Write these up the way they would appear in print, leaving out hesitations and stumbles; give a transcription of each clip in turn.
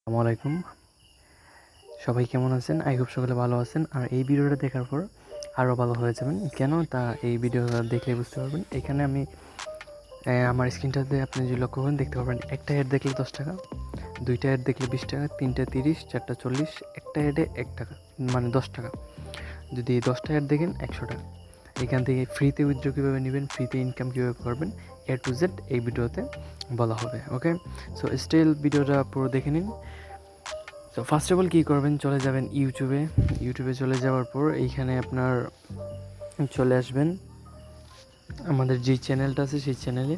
আসসালামু আলাইকুম। সবাই কেমন আছেন? আই হোপ সকলে ভালো আছেন। আর এই ভিডিওটা দেখার পর আরও ভালো হয়ে যাবেন। কেন তা এই ভিডিওটা দেখলেই বুঝতে পারবেন। এখানে আমি আমার স্ক্রিনটাতে আপনি যদি লক্ষ্য করেন দেখতে পারবেন, একটা অ্যাড দেখলে 10 টাকা, 2টা অ্যাড দেখলে 20 টাকা, 3টা 30, 4টা 40, একটা অ্যাডে 1 টাকা, মানে 10 টাকা। যদি 10টা অ্যাড দেখেন 100 টাকা। এখান থেকে ফ্রিতে উইথড্র কীভাবে নেবেন, ফ্রিতে ইনকাম কীভাবে করবেন, A to Z এই ভিডিওতে বলা হবে। ওকে, সো স্টিল ভিডিওটা পুরো দেখে নিন। তো ফার্স্ট অফ অল কী করবেন, চলে যাবেন ইউটিউবে চলে যাওয়ার পর এইখানে আপনার চলে আসবেন আমাদের যেই চ্যানেলটা আছে সেই চ্যানেলে।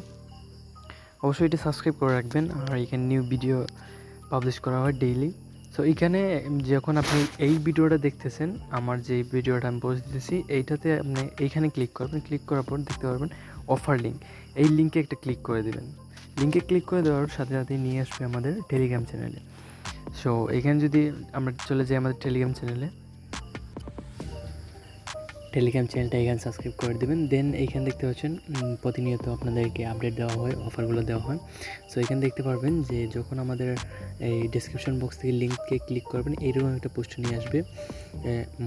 অবশ্যই এটা সাবস্ক্রাইব করে রাখবেন। আর এখানে নিউ ভিডিও পাবলিশ করা হয় ডেইলি। সো এইখানে যখন আপনি এই ভিডিওটা দেখতেছেন, আমার যে ভিডিওটা আমি পোস্ট দিতেছি, এইটাতে আপনি এইখানে ক্লিক করবেন। ক্লিক করার পর দেখতে পারবেন অফার লিঙ্ক। এই লিঙ্কে একটা ক্লিক করে দেবেন। লিঙ্কে ক্লিক করে দেওয়ার সাথে সাথেই নিয়ে আসবে আমাদের টেলিগ্রাম চ্যানেলে। সো এখানে যদি আমরা চলে যাই আমাদের টেলিগ্রাম চ্যানেলটা এখানে সাবস্ক্রাইব করে দেবেন। দেন এইখানে দেখতে পাচ্ছেন প্রতিনিয়ত আপনাদেরকে আপডেট দেওয়া হয়, অফারগুলো দেওয়া হয়। সো এখানে দেখতে পারবেন যে যখন আমাদের এই ডিসক্রিপশন বক্স থেকে লিঙ্ককে ক্লিক করবেন, এইরকম একটা পোস্ট নিয়ে আসবে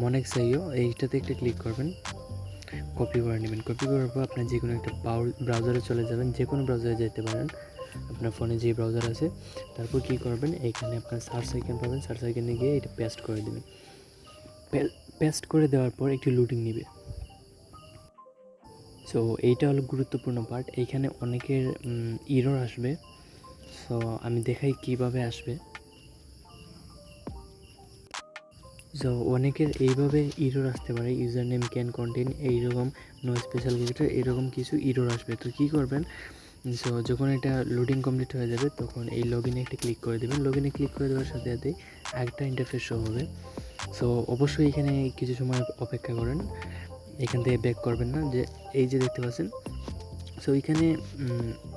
মনেক্স আইও, এইটাতে একটা ক্লিক করবেন, কপি করে নেবেন। কপি করার পর আপনার যে কোনো একটা ব্রাউজারে চলে যাবেন, যে কোনো ব্রাউজারে যেতে পারেন, আপনার ফোনে যে ব্রাউজার আছে। তারপর কী করবেন, এইখানে আপনার সার্চ আইকন পাবেন, সার্চ আইকনে গিয়ে এটা পেস্ট করে দেবেন। পেস্ট করে দেওয়ার পর একটি লোডিং নেবে। সো এইটা হলো গুরুত্বপূর্ণ পার্ট। এইখানে অনেকের ইরর আসবে। সো আমি দেখাই কিভাবে আসবে। সো অনেকের এইভাবে ইরর আসতে পারে, ইউজার নেম ক্যান কন্টেন এইরকম, নো স্পেশাল ক্যারেক্টার, এরকম কিছু ইরর আসবে। তো কী করবেন, সো যখন এটা লোডিং কমপ্লিট হয়ে যাবে তখন এই লগ ইনে একটা ক্লিক করে দেবেন। লগ ইনে ক্লিক করে দেওয়ার সাথে সাথে একটা ইন্টারফেস শো হবে। সো অবশ্যই এখানে কিছু সময় অপেক্ষা করেন, এখান থেকে ব্যাক করবেন না। যে এই যে দেখতে পাচ্ছেন, সো এখানে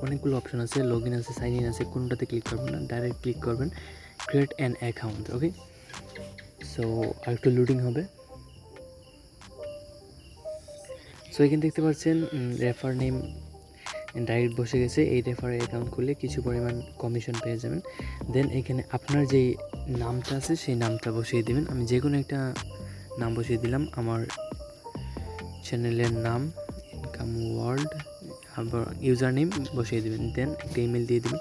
অনেকগুলো অপশন আছে, লগ ইন আছে, সাইন ইন আছে, কোনটাতে ক্লিক করবেন না, ডাইরেক্ট ক্লিক করবেন create an account. Okay, so আরেকটু লোডিং হবে। সো এখানে দেখতে পাচ্ছেন রেফার নেম ডাইরেক্ট বসে গেছে। এই রেফার অ্যাকাউন্ট খুললে কিছু পরিমাণ কমিশন পেয়ে যাবেন। দেন এখানে আপনার যেই নামটা আছে সেই নামটা বসিয়ে দেবেন। আমি যে কোনো একটা নাম বসিয়ে দিলাম, আমার চ্যানেলের নাম ইনকাম ওয়ার্ল্ড, আবার ইউজার নেম বসিয়ে দেবেন। দেন একটা ইমেল দিয়ে দেবেন।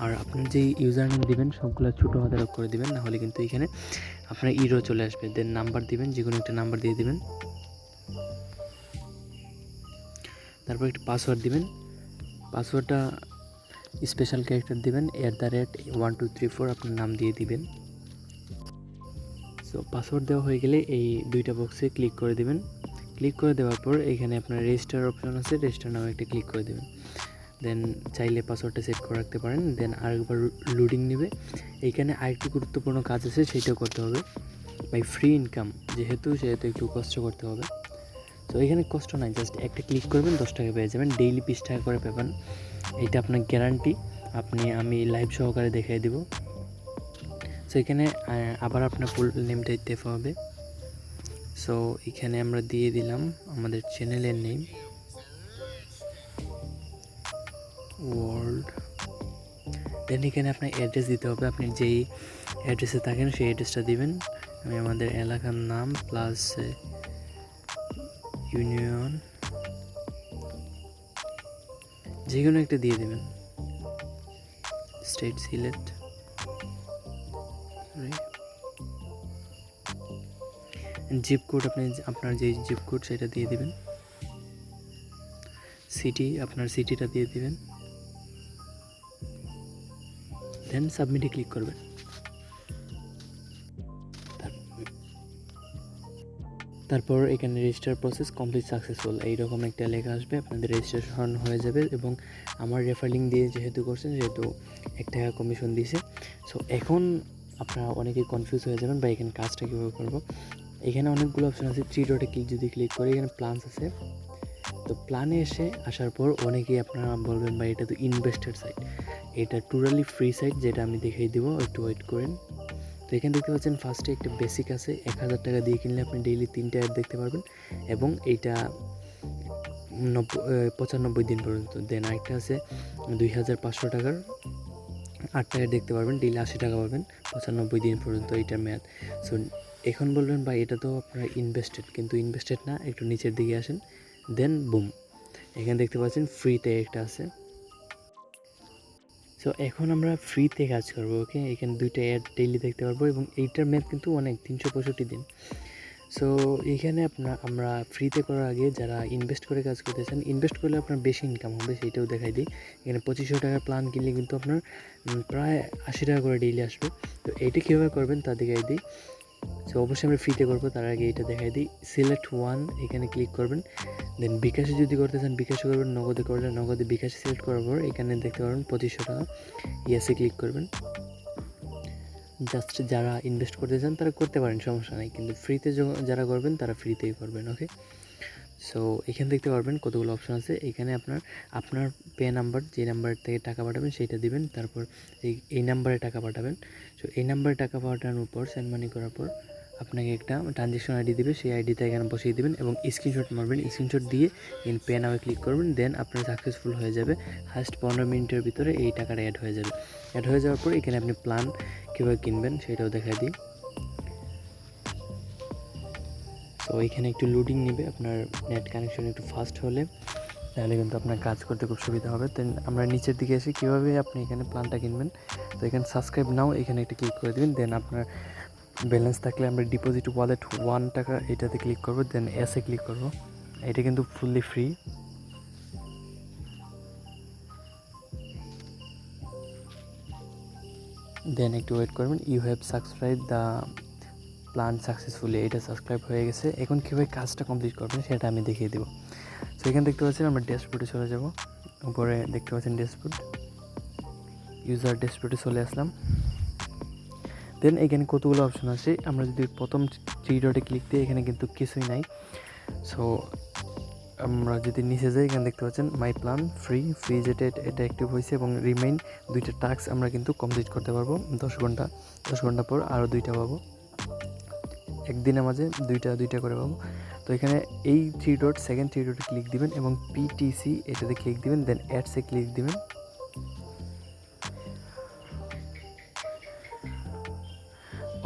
আর আপনার যেই ইউজার নেম দেবেন সবগুলো ছোটো হাতের করে দেবেন, নাহলে কিন্তু এখানে আপনার ইরো চলে আসবে। দেন নাম্বার দিবেন, যে কোনো একটা নাম্বার দিয়ে দেবেন। তারপর একটা পাসওয়ার্ড দিবেন। পাসওয়ার্ডটা স্পেশাল ক্যারেক্টার দেবেন, @1234 আপনার নাম দিয়ে দিবেন। সো পাসওয়ার্ড দেওয়া হয়ে গেলে এই দুইটা বক্সে ক্লিক করে দেবেন। ক্লিক করে দেওয়ার পর এখানে আপনার রেজিস্টার অপশন আছে, রেজিস্টার নামে একটা ক্লিক করে দেবেন। দেন চাইলে পাসওয়ার্ডটা সেট করে রাখতে পারেন। দেন আরেকবার লোডিং নেবে। এইখানে আরেকটি গুরুত্বপূর্ণ কাজ আছে, সেইটাও করতে হবে। বাই ফ্রি ইনকাম যেহেতু একটু কষ্ট করতে হবে। তো এখানে কষ্ট নাই, জাস্ট একটা ক্লিক করবেন, 10 টাকা পেয়ে যাবেন। ডেইলি 20 টাকা করে পাবেন, এটা আপনার গ্যারান্টি। আমি লাইভ সহকারে দেখিয়ে দেব। সো এখানে আবার আপনার ফুল নেমটা দিতে হবে। সো এখানে আমরা দিয়ে দিলাম আমাদের চ্যানেলের নেম ওয়ার্ল্ড। দেন এখানে আপনার অ্যাড্রেস দিতে হবে, আপনি যেই অ্যাড্রেসে থাকেন সেই অ্যাড্রেসটা দিবেন। আমি আমাদের এলাকার নাম প্লাস ইউনিয়ন যে কোনো একটা দিয়ে দেবেন, স্টেট সিলেক্ট। জিপ কোড আপনার যে জিপ কোড সেটা দিয়ে দেবেন। সিটি আপনার সিটিটা দিয়ে দেবেন। দেন সাবমিটে ক্লিক করবেন। তারপর এখানে রেজিস্টার প্রসেস কমপ্লিট সাকসেসফুল এইরকম একটা লেখা আসবে, আপনাদের রেজিস্ট্রেশন হয়ে যাবে। এবং আমার রেফারিং দিয়ে যেহেতু করছেন সেহেতু 1 টাকা কমিশন দিয়েছে। সো এখন আপনারা অনেকেই কনফিউজ হয়ে যাবেন বা এখানে কাজটা কীভাবে করবো। এখানে অনেকগুলো অপশন আছে, 3 ডটে যদি ক্লিক করে এখানে প্ল্যানস আছে। তো প্ল্যানে আসার পর অনেকেই আপনারা বলবেন বা এটা তো ইনভেস্টেড সাইট, এটা টোটালি ফ্রি সাইট, যেটা আমি দেখিয়ে দেবো, একটু ওয়েট করেন। তো এখানে দেখতে পাচ্ছেন ফার্স্টে একটা বেসিক আছে, 1000 টাকা দিয়ে কিনলে আপনি ডেইলি 3টা অ্যাড দেখতে পারবেন এবং এইটা 95 দিন পর্যন্ত। দেন আরেকটা আছে 2500 টাকার, টাকা দেখতে পারবেন, ডেইলি 80 টাকা পাবেন 95 দিন পর্যন্ত এইটার মেয়াদ। সো এখন বলবেন ভাই এটা তো আপনার ইনভেস্টেড, কিন্তু ইনভেস্টেড না, একটু নিচের দিকে আসেন, দেন বুম এখানে দেখতে পাচ্ছেন ফ্রিতে একটা আছে। সো এখন আমরা ফ্রিতে কাজ করবো, ওকে। এখানে 2টা অ্যাড ডেইলি দেখতে পারবো এবং এইটার মেয়াদ কিন্তু অনেক 365 দিন। সো এইখানে আমরা ফ্রিতে করার আগে যারা ইনভেস্ট করে কাজ করতেছেন, ইনভেস্ট করলে আপনার বেশি ইনকাম হবে সেইটাও দেখাই দিই। এখানে 2500 টাকার প্ল্যান কিনলে কিন্তু আপনার প্রায় 80 টাকা করে ডেইলি আসবে। তো এইটা কীভাবে করবেন তা দেখাই দিই। সো অবশ্যই আমরা ফ্রিতে করবো, তার আগে এইটা দেখাই দিই। সিলেক্ট ওয়ান এখানে ক্লিক করবেন, দেন বিকাশে যদি করতে চান বিকাশে করবেন, নগদে করলে নগদে। বিকাশে সিলেক্ট করার পর এখানে দেখতে পারবেন 2500 টাকা, ইয়েসে ক্লিক করবেন। জাস্ট যারা ইনভেস্ট করতে চান তারা করতে পারেন, সমস্যা নেই, কিন্তু ফ্রিতে যারা করবেন তারা ফ্রিতেই করবেন, ওকে। সো এখানে দেখতে পারবেন কতগুলো অপশন আছে। এখানে আপনার পে নাম্বার, যে নাম্বার থেকে টাকা পাঠাবেন সেইটা দিবেন, তারপর এই নাম্বারে টাকা পাঠাবেন। সো এই নাম্বারে টাকা পাঠানোর পর সেন্ড মানি করার পর আপনাকে একটা ট্রানজ্যাকশন আইডি দিবে, সেই আইডিটা এখানে বসিয়ে দেবেন এবং স্ক্রিনশট মারবেন। স্ক্রিনশট দিয়ে পে নামে ক্লিক করবেন, দেন আপনার সাকসেসফুল হয়ে যাবে। হাস্ট 15 মিনিটের ভিতরে এই টাকাটা অ্যাড হয়ে যাবে। অ্যাড হয়ে যাওয়ার পর এখানে আপনি প্ল্যান কীভাবে কিনবেন সেটাও দেখাই দিই। তো এইখানে একটু লোডিং নেবে, আপনার নেট কানেকশন একটু ফাস্ট হলে তাহলে কিন্তু আপনার কাজ করতে খুব সুবিধা হবে। দেন আমরা নিচের দিকে এসে কীভাবে আপনি এখানে প্ল্যানটা কিনবেন, তো এখানে সাবস্ক্রাইব নাও এখানে একটা ক্লিক করে দেবেন। দেন আপনার ব্যালেন্স থাকলে আমরা ডিপোজিট ওয়ালেট 1 টাকা এটাতে ক্লিক করব, দেন এসে ক্লিক করব। এটা কিন্তু ফুললি ফ্রি। দেন একটু ওয়েট করবেন। You have subscribe the plan successfully, এটা সাবস্ক্রাইব হয়ে গেছে। এখন কীভাবে কাজটা কমপ্লিট করবেন সেটা আমি দেখিয়ে দেবো। সো এখানে দেখতে পাচ্ছেন আমরা ড্যাশবোর্ডে চলে যাব। উপরে দেখতে পাচ্ছেন ড্যাশবোর্ড, ইউজার ড্যাশবোর্ডে চলে আসলাম। দেন এখানে কতগুলো অপশন আছে। আমরা যদি প্রথম 3 ডটে ক্লিক দিই এখানে কিন্তু কিছুই নাই। সো আমরা যদি নিচে যাই এখানে দেখতে পাচ্ছেন মাই প্ল্যান ফ্রি যেটা এটা অ্যাক্টিভ হয়েছে এবং রিমেইন 2টা টাস্ক আমরা কিন্তু কমপ্লিট করতে পারবো 10 ঘন্টা পর আরও 2টা পাবো। একদিনের মাঝে 2টা করে পাবো। তো এখানে এই 3 ডট সেকেন্ড 3 ডটে ক্লিক দিবেন এবং পিটিসি এটাতে ক্লিক দিবেন, দেন অ্যাডসে ক্লিক দিবেন।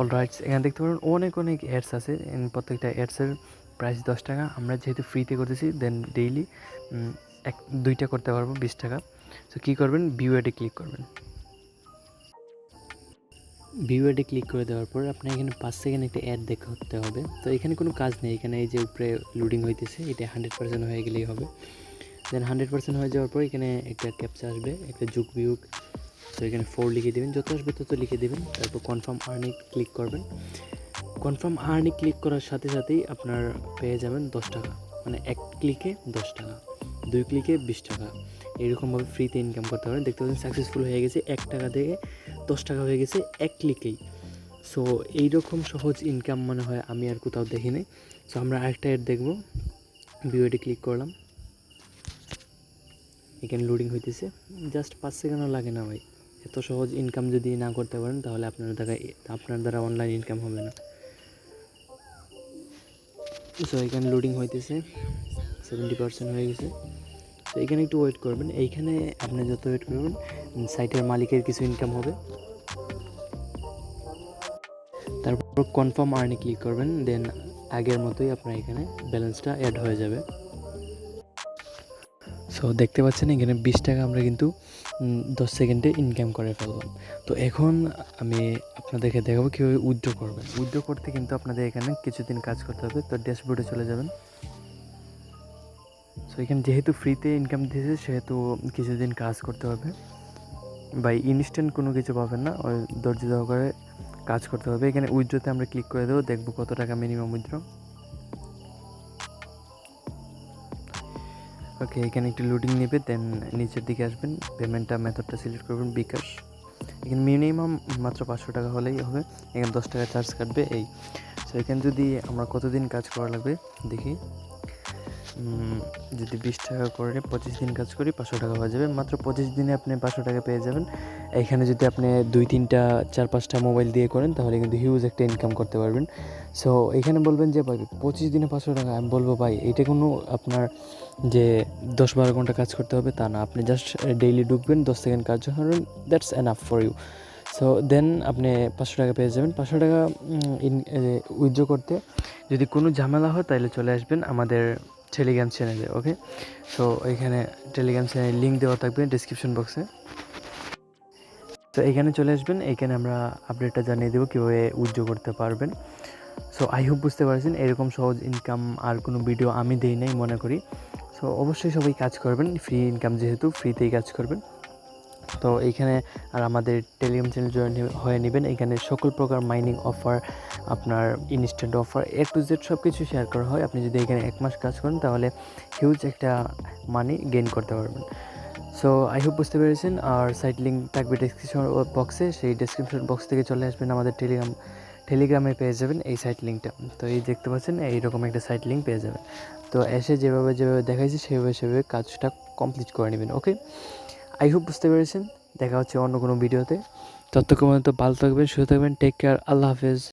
অলরাইট, এখানে দেখতে পারেন অনেক অ্যাডস আছে। প্রত্যেকটা অ্যাডসের প্রাইস 10 টাকা। আমরা যেহেতু ফ্রিতে করতেছি দেন ডেইলি 2টা করতে পারবো 20 টাকা। তো কী করবেন, ভিউ অ্যাডে ক্লিক করবেন। ভিউ অ্যাডে ক্লিক করে দেওয়ার পর আপনার এখানে 5 সেকেন্ড একটা অ্যাড দেখাতে হবে। তো এখানে কোনো কাজ নেই, এখানে এই যে উপরে লোডিং হইতেছে এটা 100% হয়ে গেলেই হবে। দেন 100% হয়ে যাওয়ার পর এখানে একটা ক্যাপচা আসবে, একটা যুগ বিয়োগ। তো এখানে 4 লিখে দেবেন, যত আসবে তত লিখে দেবেন। তারপর কনফার্ম আর্নিং ক্লিক করবেন। কনফার্ম আর্নিং ক্লিক করার সাথে সাথেই আপনার পেয়ে যাবেন 10 টাকা, মানে 1 ক্লিকে 10 টাকা, 2 ক্লিকে 20 টাকা। এরকমভাবে ফ্রিতে ইনকাম করতে পারেন। দেখতে পাচ্ছেন সাকসেসফুল হয়ে গেছে, 1 টাকা থেকে 10 টাকা হয়ে গেছে 1 ক্লিকেই। সো এইরকম সহজ ইনকাম মনে হয় আমি আর কোথাও দেখি নাই। সো আমরা আরেকটা অ্যাড দেখবো। ভিডিওটি ক্লিক করলাম, এখানে লোডিং হইতেছে, জাস্ট 5 সেকেন্ডও লাগে না ভাই। এত সহজ ইনকাম যদি না করতে পারেন তাহলে আপনার দ্বারা অনলাইন ইনকাম হবে না। সো এখানে লোডিং হইতেছে, 70% হয়ে গেছে। তো এখানে একটু ওয়েট করবেন। এইখানে আপনি যত ওয়েট করবেন সাইটের মালিকের কিছু ইনকাম হবে। তারপর কনফার্ম আর্নে ক্লিক করবেন, দেন আগের মতোই আপনার এখানে ব্যালেন্সটা অ্যাড হয়ে যাবে। সো দেখতে পাচ্ছেন এখানে 20 টাকা আমরা কিন্তু 10 সেকেন্ডে ইনকাম করে ফেললাম। তো এখন আমি আপনাদেরকে দেখাবো কীভাবে উইথড্র করবেন। উইথড্র করতে কিন্তু আপনাদের এখানে কিছুদিন কাজ করতে হবে। তো ড্যাশবোর্ডে চলে যাবেন। সো এখানে যেহেতু ফ্রিতে ইনকাম দিয়েছে সেহেতু কিছুদিন কাজ করতে হবে। বাই ইনস্ট্যান্ট কোনো কিছু পাবেন না, ওই ধৈর্য সহকারে কাজ করতে হবে। এখানে উইথড্রতে আমরা ক্লিক করে দেবো, দেখবো কত টাকা মিনিমাম উইথড্র। ওকে, এখানে একটু লোডিং নেবে, দেন নিচের দিকে আসবেন, পেমেন্টটা মেথডটা সিলেক্ট করবেন বিকাশ। এখানে মিনিমাম মাত্র 500 টাকা হলেই হবে, এখানে 10 টাকা চার্জ কাটবে এই। সো এখানে যদি আমরা কতদিন কাজ করা লাগবে দেখি। যদি 20 টাকা করে 25 দিন কাজ করি 500 টাকা হয়ে যাবে। মাত্র 25 দিনে আপনি 500 টাকা পেয়ে যাবেন। এইখানে যদি আপনি 2-3টা 4-5টা মোবাইল দিয়ে করেন তাহলে কিন্তু হিউজ একটা ইনকাম করতে পারবেন। সো এখানে বলবেন যে ভাই 25 দিনে 500 টাকা, আমি বলবো ভাই এটা কোনো আপনার যে 10-12 ঘন্টা কাজ করতে হবে তা না। আপনি জাস্ট ডেইলি ঢুকবেন, 10 সেকেন্ড কাজ করবেন, that's enough for you. So then আপনি 500 টাকা পেয়ে যাবেন। 500 টাকা উইথড্র করতে যদি কোনো ঝামেলা হয় তাহলে চলে আসবেন আমাদের টেলিগ্রাম চ্যানেলে। ওকে, সো এখানে টেলিগ্রাম চ্যানেলের লিঙ্ক দেওয়া থাকবে ডিসক্রিপশন বক্সে। তো এখানে চলে আসবেন, এইখানে আমরা আপডেটটা জানিয়ে দেবো কীভাবে উইথড্র করতে পারবেন। সো আই হোপ বুঝতে পারছেন, এরকম সহজ ইনকাম আর কোনো ভিডিও আমি দেই নাই মনে করি। সো অবশ্যই সবাই কাজ করবেন, ফ্রি ইনকাম যেহেতু ফ্রিতেই কাজ করবেন। তো এইখানে আর আমাদের টেলিগ্রাম চ্যানেল জয়েন হয়ে নেবেন। এখানে সকল প্রকার মাইনিং অফার, আপনার instant offer, A to Z সব কিছু শেয়ার করা হয়। আপনি যদি এখানে 1 মাস কাজ করেন তাহলে হিউজ একটা মানি গেইন করতে পারবেন। সো আই হোপ বুঝতে পেরেছেন। আর সাইট লিঙ্ক থাকবে ডেসক্রিপশন বক্সে, সেই ডেসক্রিপশন বক্স থেকে চলে আসবেন আমাদের টেলিগ্রামে পেয়ে যাবেন এই সাইট লিঙ্কটা। তো এই দেখতে পাচ্ছেন এইরকম একটা সাইট লিঙ্ক পেয়ে যাবেন। তো এসে যেভাবে দেখাইছি সেভাবে কাজটা কমপ্লিট করে নেবেন। ওকে, আই হোপ বুঝতে পেরেছেন। দেখা হচ্ছে অন্য কোনো ভিডিওতে। ততক্ষণ পর্যন্ত ভালো থাকবেন, সুস্থ থাকবেন। Take care. আল্লাহ হাফেজ।